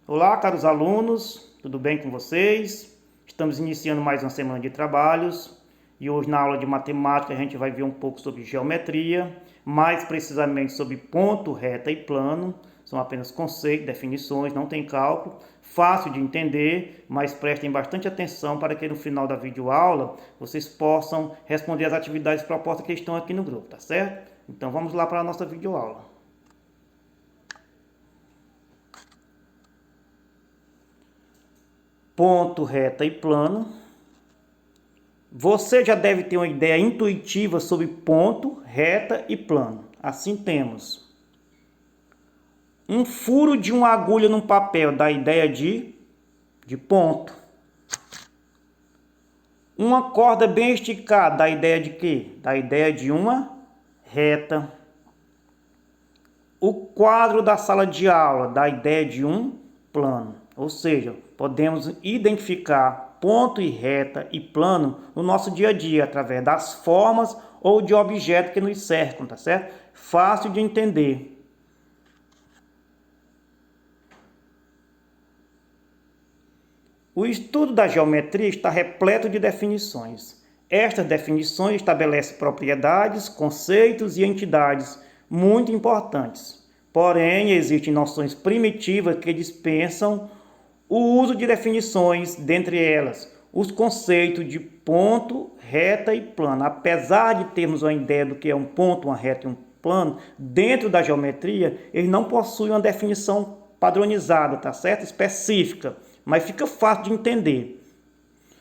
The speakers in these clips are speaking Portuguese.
Olá, caros alunos, tudo bem com vocês? Estamos iniciando mais uma semana de trabalhos e hoje na aula de matemática a gente vai ver um pouco sobre geometria, mais precisamente sobre ponto, reta e plano. São apenas conceitos, definições, não tem cálculo, fácil de entender, mas prestem bastante atenção para que no final da videoaula vocês possam responder as atividades propostas que estão aqui no grupo, tá certo? Então vamos lá para a nossa videoaula. Ponto, reta e plano. Você já deve ter uma ideia intuitiva sobre ponto, reta e plano. Assim temos um furo de uma agulha num papel, dá a ideia de ponto. Uma corda bem esticada, dá a ideia de quê? Dá a ideia de uma reta. O quadro da sala de aula dá a ideia de um plano. Ou seja, podemos identificar ponto e reta e plano no nosso dia a dia, através das formas ou de objetos que nos cercam, tá certo? Fácil de entender. O estudo da geometria está repleto de definições. Estas definições estabelecem propriedades, conceitos e entidades muito importantes. Porém, existem noções primitivas que dispensam o uso de definições, dentre elas os conceitos de ponto, reta e plano. Apesar de termos uma ideia do que é um ponto, uma reta e um plano, dentro da geometria, eles não possuem uma definição padronizada, tá certo? Específica, mas fica fácil de entender.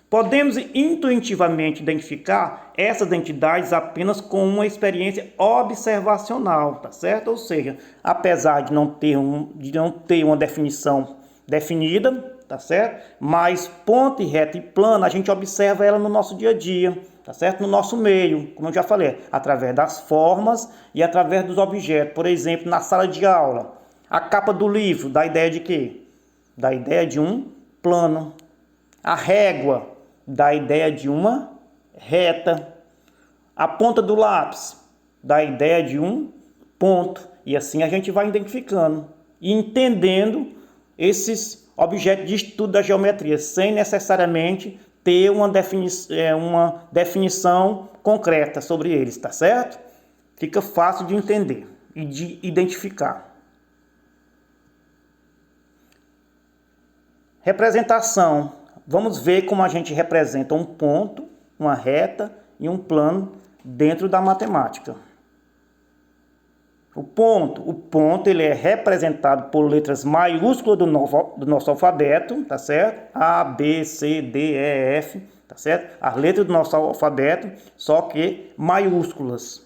Podemos intuitivamente identificar essas entidades apenas com uma experiência observacional, tá certo? Ou seja, apesar de não ter uma definição definida, tá certo? Mas ponto, reta e plano, a gente observa ela no nosso dia a dia, tá certo? No nosso meio, como eu já falei, através das formas e através dos objetos. Por exemplo, na sala de aula, a capa do livro dá a ideia de quê? Dá a ideia de um plano. A régua dá a ideia de uma reta. A ponta do lápis dá a ideia de um ponto. E assim a gente vai identificando e entendendo esses objetos de estudo da geometria, sem necessariamente ter uma definição concreta sobre eles, tá certo? Fica fácil de entender e de identificar. Representação. Vamos ver como a gente representa um ponto, uma reta e um plano dentro da matemática. O ponto ele é representado por letras maiúsculas do nosso alfabeto, tá certo? A, B, C, D, E, F, tá certo? As letras do nosso alfabeto, só que maiúsculas.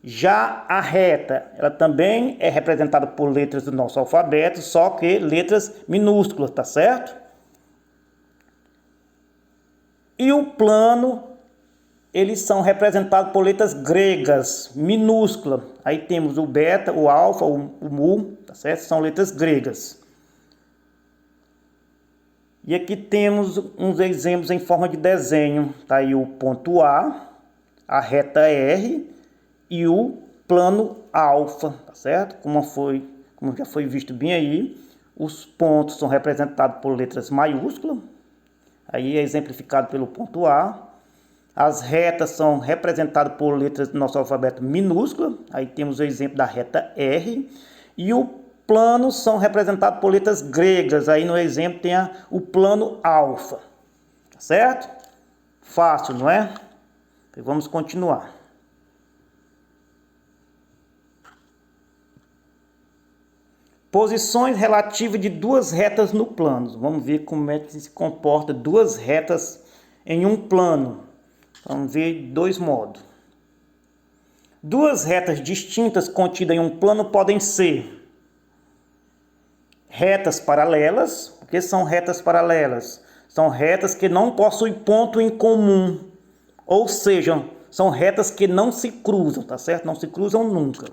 Já a reta, ela também é representada por letras do nosso alfabeto, só que letras minúsculas, tá certo? E o plano, eles são representados por letras gregas, minúsculas. Aí temos o beta, o alfa, o mu, tá certo? São letras gregas. E aqui temos uns exemplos em forma de desenho. Tá aí o ponto a reta R e o plano alfa, tá certo? Como já foi visto bem aí, os pontos são representados por letras maiúsculas. Aí é exemplificado pelo ponto A. As retas são representadas por letras do nosso alfabeto minúsculas. Aí temos o exemplo da reta R. E o plano são representados por letras gregas. Aí no exemplo tem o plano alfa. Tá certo? Fácil, não é? Então, vamos continuar. Posições relativas de duas retas no plano. Vamos ver como é que se comporta duas retas em um plano. Vamos ver dois modos. Duas retas distintas contidas em um plano podem ser retas paralelas. O que são retas paralelas? São retas que não possuem ponto em comum. Ou seja, são retas que não se cruzam, tá certo? Não se cruzam nunca.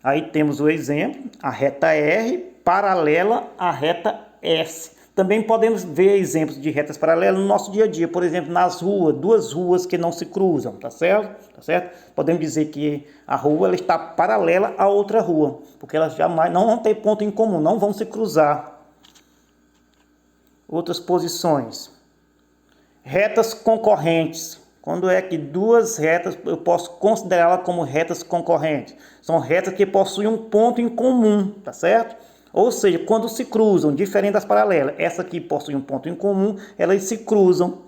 Aí temos o exemplo, a reta R paralela à reta S. Também podemos ver exemplos de retas paralelas no nosso dia a dia, por exemplo, nas ruas, duas ruas que não se cruzam, tá certo? Tá certo? Podemos dizer que a rua ela está paralela a outra rua, porque elas jamais não vão ter ponto em comum, não vão se cruzar. Outras posições. Retas concorrentes. Quando é que duas retas eu posso considerá-las como retas concorrentes? São retas que possuem um ponto em comum, tá certo? Ou seja, quando se cruzam, diferente das paralelas. Essa aqui possui um ponto em comum, elas se cruzam.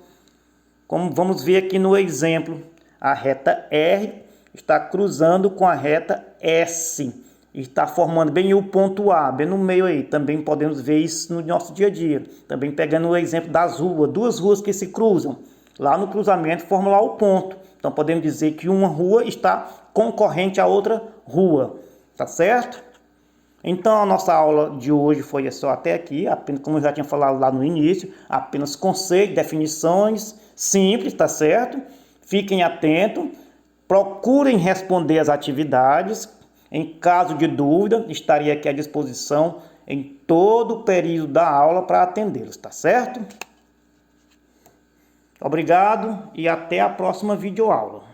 Como vamos ver aqui no exemplo, a reta R está cruzando com a reta S. Está formando bem o ponto A, bem no meio aí. Também podemos ver isso no nosso dia a dia. Também pegando o exemplo das ruas, duas ruas que se cruzam. Lá no cruzamento formam lá o ponto. Então podemos dizer que uma rua está concorrente à outra rua. Tá certo? Então a nossa aula de hoje foi só até aqui, apenas como eu já tinha falado lá no início, apenas conceitos, definições simples, tá certo? Fiquem atentos, procurem responder as atividades. Em caso de dúvida, estarei aqui à disposição em todo o período da aula para atendê-los, tá certo? Obrigado e até a próxima videoaula.